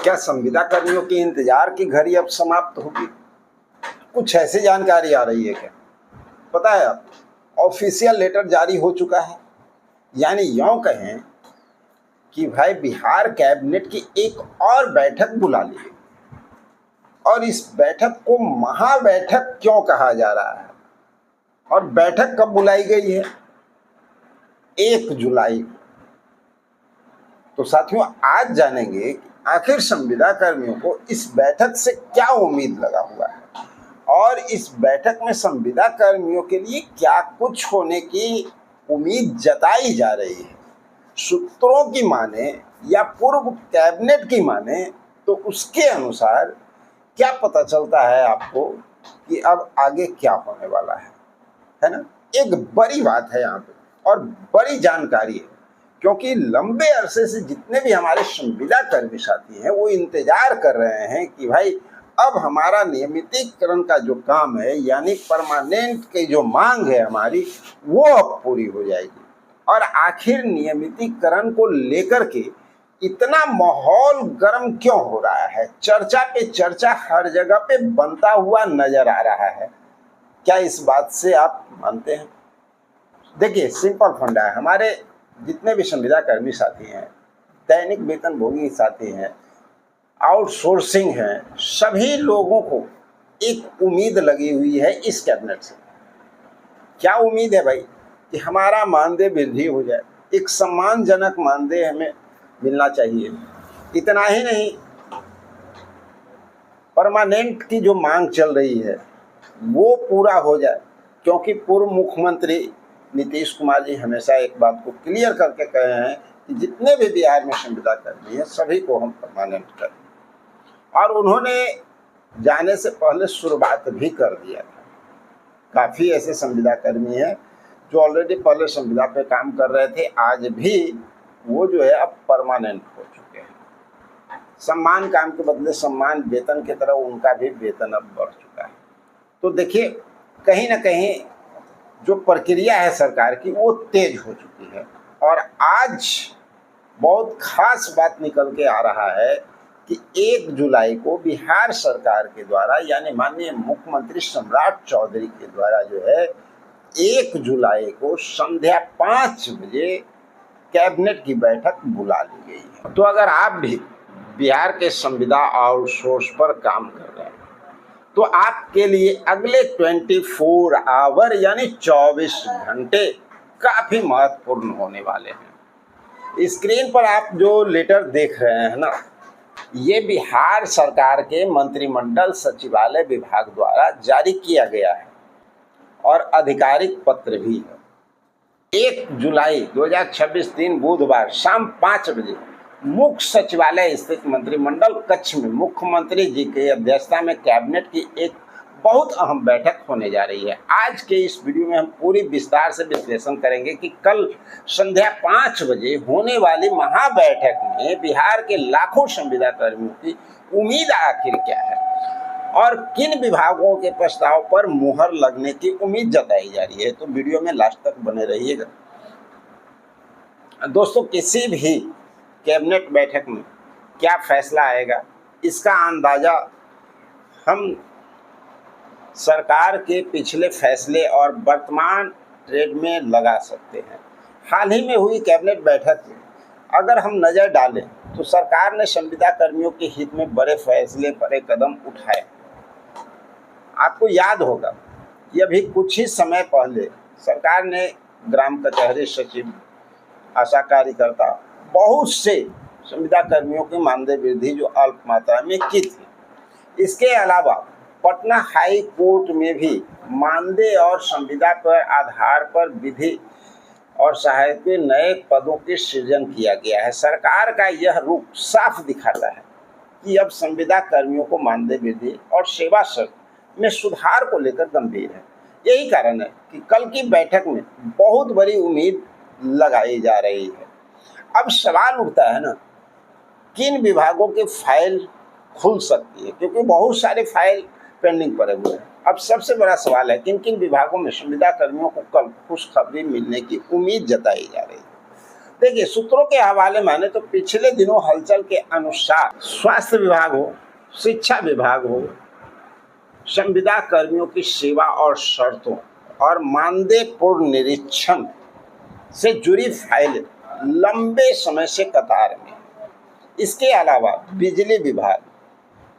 क्या संविदा कर्मियों के इंतजार की घड़ी अब समाप्त होगी? कुछ ऐसी जानकारी आ रही है क्या? पता है आप, ऑफिशियल लेटर जारी हो चुका है। यानी यूं कहें कि भाई बिहार कैबिनेट की एक और बैठक बुला ली है। और इस बैठक को महाबैठक क्यों कहा जा रहा है और बैठक कब बुलाई गई है? 1 जुलाई। तो साथियों, आज जानेंगे कि आखिर संविदा कर्मियों को इस बैठक से क्या उम्मीद लगा हुआ है और इस बैठक में संविदा कर्मियों के लिए क्या कुछ होने की उम्मीद जताई जा रही है। सूत्रों की माने या पूर्व कैबिनेट की माने तो उसके अनुसार क्या पता चलता है आपको कि अब आगे क्या होने वाला है ना? एक बड़ी बात है यहाँ पे और बड़ी जानकारी है, क्योंकि लंबे अरसे से जितने भी हमारे संविदा कर्मी साथी हैं वो इंतजार कर रहे हैं कि भाई अब हमारा नियमितीकरण का जो काम है, यानी परमानेंट की जो मांग है हमारी, वो अब पूरी हो जाएगी। और आखिर नियमितीकरण को लेकर के इतना माहौल गर्म क्यों हो रहा है? चर्चा पे चर्चा हर जगह पे बनता हुआ नजर आ रहा है। क्या इस बात से आप मानते हैं? देखिए, सिंपल फंडा है। हमारे जितने भी संविदा कर्मी साथी हैं, दैनिक वेतनभोगी साथी हैं, आउटसोर्सिंग हैं, सभी लोगों को एक उम्मीद लगी हुई है इस कैबिनेट से। क्या उम्मीद है भाई? कि हमारा मानदेय वृद्धि हो जाए, एक सम्मानजनक मानदेय हमें मिलना चाहिए। इतना ही नहीं, परमानेंट की जो मांग चल रही है वो पूरा हो जाए, क्योंकि पूर्व मुख्यमंत्री नीतीश कुमार जी हमेशा एक बात को क्लियर करके कहे हैं कि जितने भी बिहार में संविदा कर्मी हैं सभी को हम परमानेंट करें। और उन्होंने जाने से पहले शुरुआत भी कर दिया था। काफ़ी ऐसे संविदा कर्मी हैं जो ऑलरेडी पहले संविदा पे काम कर रहे थे, आज भी वो जो है अब परमानेंट हो चुके हैं। सम्मान काम के बदले सम्मान वेतन की तरह उनका भी वेतन अब बढ़ चुका है। तो देखिए, कहीं ना कहीं जो प्रक्रिया है सरकार की वो तेज हो चुकी है। और आज बहुत खास बात निकल के आ रहा है कि 1 जुलाई को बिहार सरकार के द्वारा, यानी माननीय मुख्यमंत्री सम्राट चौधरी के द्वारा जो है 1 जुलाई को संध्या 5 बजे कैबिनेट की बैठक बुला ली गई है। तो अगर आप भी बिहार के संविदा आउटसोर्स पर काम कर रहे हैं तो आपके लिए अगले 24 आवर यानी 24 घंटे काफी महत्वपूर्ण होने वाले हैं। स्क्रीन पर आप जो लेटर देख रहे हैं ना, ये बिहार सरकार के मंत्रिमंडल सचिवालय विभाग द्वारा जारी किया गया है और आधिकारिक पत्र भी है। 1 जुलाई 2026 दिन बुधवार शाम 5 बजे मुख्य सचिवालय स्थित मंत्रिमंडल कक्ष में मुख्यमंत्री जी की अध्यक्षता में कैबिनेट की एक बहुत अहम बैठक होने जा रही है। आज के इस वीडियो में हम पूरी विस्तार से विश्लेषण करेंगे कि कल संध्या 5 बजे होने वाली महाबैठक में बिहार के लाखों संविदा कर्मियों की उम्मीद आखिर क्या है और किन विभागों के प्रस्ताव पर मुहर लगने की उम्मीद जताई जा रही है। तो वीडियो में लास्ट तक बने रहिएगा। दोस्तों, किसी भी कैबिनेट बैठक में क्या फैसला आएगा इसका अंदाजा हम सरकार के पिछले फैसले और वर्तमान ट्रेंड में लगा सकते हैं। हाल ही में हुई कैबिनेट बैठक में अगर हम नज़र डालें तो सरकार ने संविदा कर्मियों के हित में बड़े फैसले, बड़े कदम उठाए। आपको याद होगा कि अभी कुछ ही समय पहले सरकार ने ग्राम कचहरी सचिव, आशा कार्यकर्ता, बहुत से संविदा कर्मियों की मानदेय वृद्धि जो अल्प मात्रा में की थी। इसके अलावा पटना हाई कोर्ट में भी मानदेय और संविदा पर आधार पर विधि और सहायक के नए पदों के सृजन किया गया है। सरकार का यह रुख साफ दिखाता है कि अब संविदा कर्मियों को मानदेय वृद्धि और सेवा शर्त में सुधार को लेकर गंभीर है। यही कारण है कि कल की बैठक में बहुत बड़ी उम्मीद लगाई जा रही है। अब सवाल उठता है ना, किन विभागों की फाइल खुल सकती है, क्योंकि बहुत सारे फाइल पेंडिंग पड़े हुए हैं। अब सबसे बड़ा सवाल है किन किन विभागों में संविदा कर्मियों को कल खुशखबरी मिलने की उम्मीद जताई जा रही है। देखिए, सूत्रों के हवाले माने तो पिछले दिनों हलचल के अनुसार स्वास्थ्य विभाग हो, शिक्षा विभाग हो, संविदा कर्मियों की सेवा और शर्तों और मानदेय पूर्ण निरीक्षण से जुड़ी फाइलें लंबे समय से कतार में। इसके अलावा बिजली विभाग,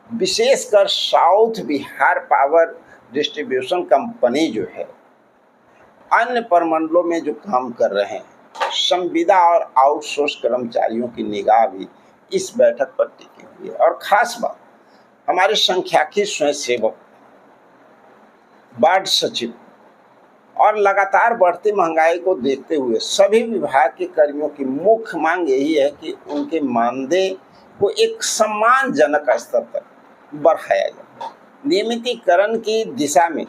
विशेषकर south Bihar power distribution company जो है, अन्य प्रमंडलों में जो काम कर रहे हैं, संविदा और आउटसोर्स कर्मचारियों की निगाह भी इस बैठक पर टिकी हुई है। और खास बात, हमारे संख्याकी स्वयंसेवक, वार्ड सचिव और लगातार बढ़ती महंगाई को देखते हुए सभी विभाग के कर्मियों की मुख्य मांग यही है कि उनके मानदेय को एक सम्मानजनक स्तर तक बढ़ाया जाए। नियमितीकरण की दिशा में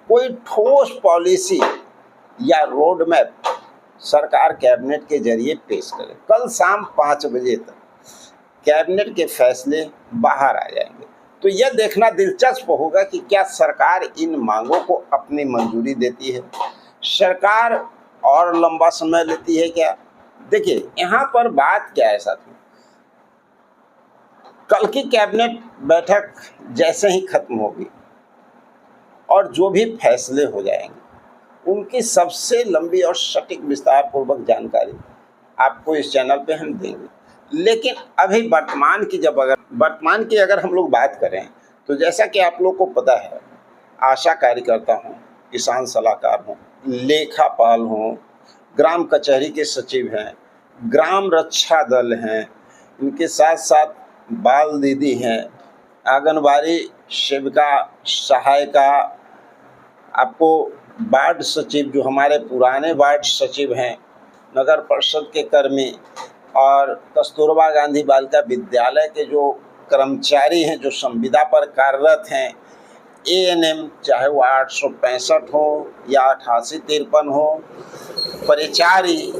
कोई ठोस पॉलिसी या रोड मैप सरकार कैबिनेट के जरिए पेश करे। कल शाम 5 बजे तक कैबिनेट के फैसले बाहर आ जाएंगे, तो यह देखना दिलचस्प होगा कि क्या सरकार इन मांगों को अपनी मंजूरी देती है, सरकार और लंबा समय लेती है क्या। देखिए, यहाँ पर बात क्या है साथियों, कल की कैबिनेट बैठक जैसे ही खत्म होगी और जो भी फैसले हो जाएंगे उनकी सबसे लंबी और सटीक विस्तार पूर्वक जानकारी आपको इस चैनल पे हम देंगे। लेकिन अभी वर्तमान की अगर हम लोग बात करें तो जैसा कि आप लोग को पता है, आशा कार्यकर्ता हूँ, किसान सलाहकार हूँ, लेखापाल हूँ, ग्राम कचहरी के सचिव हैं, ग्राम रक्षा दल हैं, इनके साथ साथ बाल दीदी हैं, आंगनबाड़ी सेविका, सहायिका, आपको वार्ड सचिव जो हमारे पुराने वार्ड सचिव हैं, नगर परिषद के कर्मी और कस्तूरबा गांधी बालिका विद्यालय के जो कर्मचारी हैं जो संविदा पर कार्यरत हैं, एएनएम, चाहे वो 865 हो या 8853 हो, परिचारी,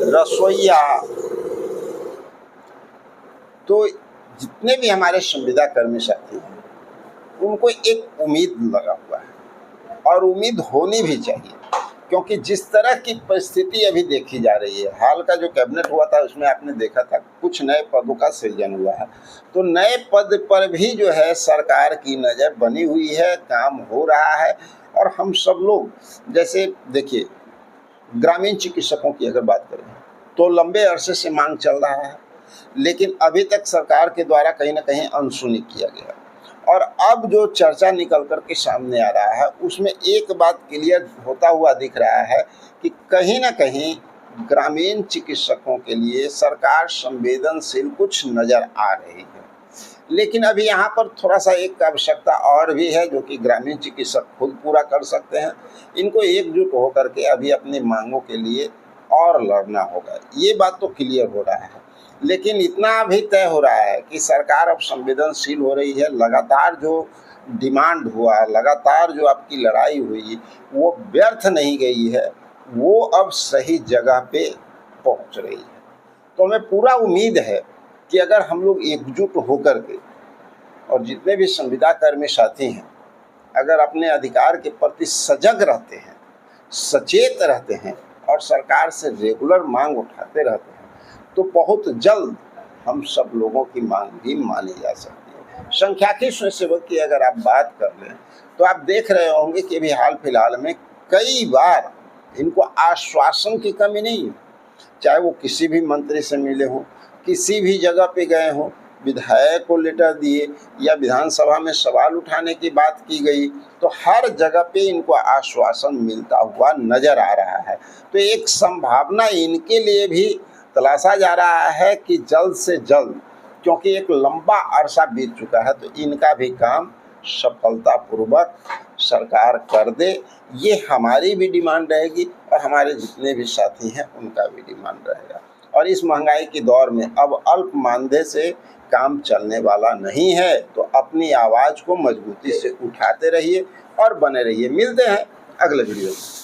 रसोईया, तो जितने भी हमारे संविदा कर्मी साथी हैं उनको एक उम्मीद लगा हुआ है और उम्मीद होनी भी चाहिए, क्योंकि जिस तरह की परिस्थिति अभी देखी जा रही है, हाल का जो कैबिनेट हुआ था उसमें आपने देखा था कुछ नए पदों का सृजन हुआ है, तो नए पद पर भी जो है सरकार की नज़र बनी हुई है, काम हो रहा है। और हम सब लोग, जैसे देखिए, ग्रामीण चिकित्सकों की अगर बात करें तो लंबे अरसे से मांग चल रहा है, लेकिन अभी तक सरकार के द्वारा कहीं ना कहीं अनसुनी किया गया। और अब जो चर्चा निकल कर के सामने आ रहा है उसमें एक बात क्लियर होता हुआ दिख रहा है कि कहीं ना कहीं ग्रामीण चिकित्सकों के लिए सरकार संवेदनशील कुछ नज़र आ रही है। लेकिन अभी यहाँ पर थोड़ा सा एक आवश्यकता और भी है जो कि ग्रामीण चिकित्सक खुद पूरा कर सकते हैं। इनको एकजुट होकर के अभी अपनी मांगों के लिए और लड़ना होगा, ये बात तो क्लियर हो रहा है। लेकिन इतना भी तय हो रहा है कि सरकार अब संवेदनशील हो रही है। लगातार जो डिमांड हुआ, लगातार जो आपकी लड़ाई हुई, वो व्यर्थ नहीं गई है, वो अब सही जगह पे पहुंच रही है। तो हमें पूरा उम्मीद है कि अगर हम लोग एकजुट होकर के और जितने भी संविदा कर्मी साथी हैं अगर अपने अधिकार के प्रति सजग रहते हैं, सचेत रहते हैं और सरकार से रेगुलर मांग उठाते रहते हैं, तो बहुत जल्द हम सब लोगों की मांग भी मानी जा सकती है। संख्याकी स्वयंसेवक की अगर आप बात कर लें तो आप देख रहे होंगे कि अभी हाल फिलहाल में कई बार इनको आश्वासन की कमी नहीं है, चाहे वो किसी भी मंत्री से मिले हों, किसी भी जगह पे गए हों, विधायक को लेटर दिए या विधानसभा में सवाल उठाने की बात की गई, तो हर जगह पे इनको आश्वासन मिलता हुआ नजर आ रहा है। तो एक संभावना इनके लिए भी तलाशा जा रहा है कि जल्द से जल्द, क्योंकि एक लंबा अरसा बीत चुका है, तो इनका भी काम सफलतापूर्वक सरकार कर दे, ये हमारी भी डिमांड रहेगी और हमारे जितने भी साथी हैं उनका भी डिमांड रहेगा। और इस महंगाई के दौर में अब अल्प मानदेय से काम चलने वाला नहीं है, तो अपनी आवाज़ को मजबूती से उठाते रहिए और बने रहिए। मिलते हैं अगले वीडियो में।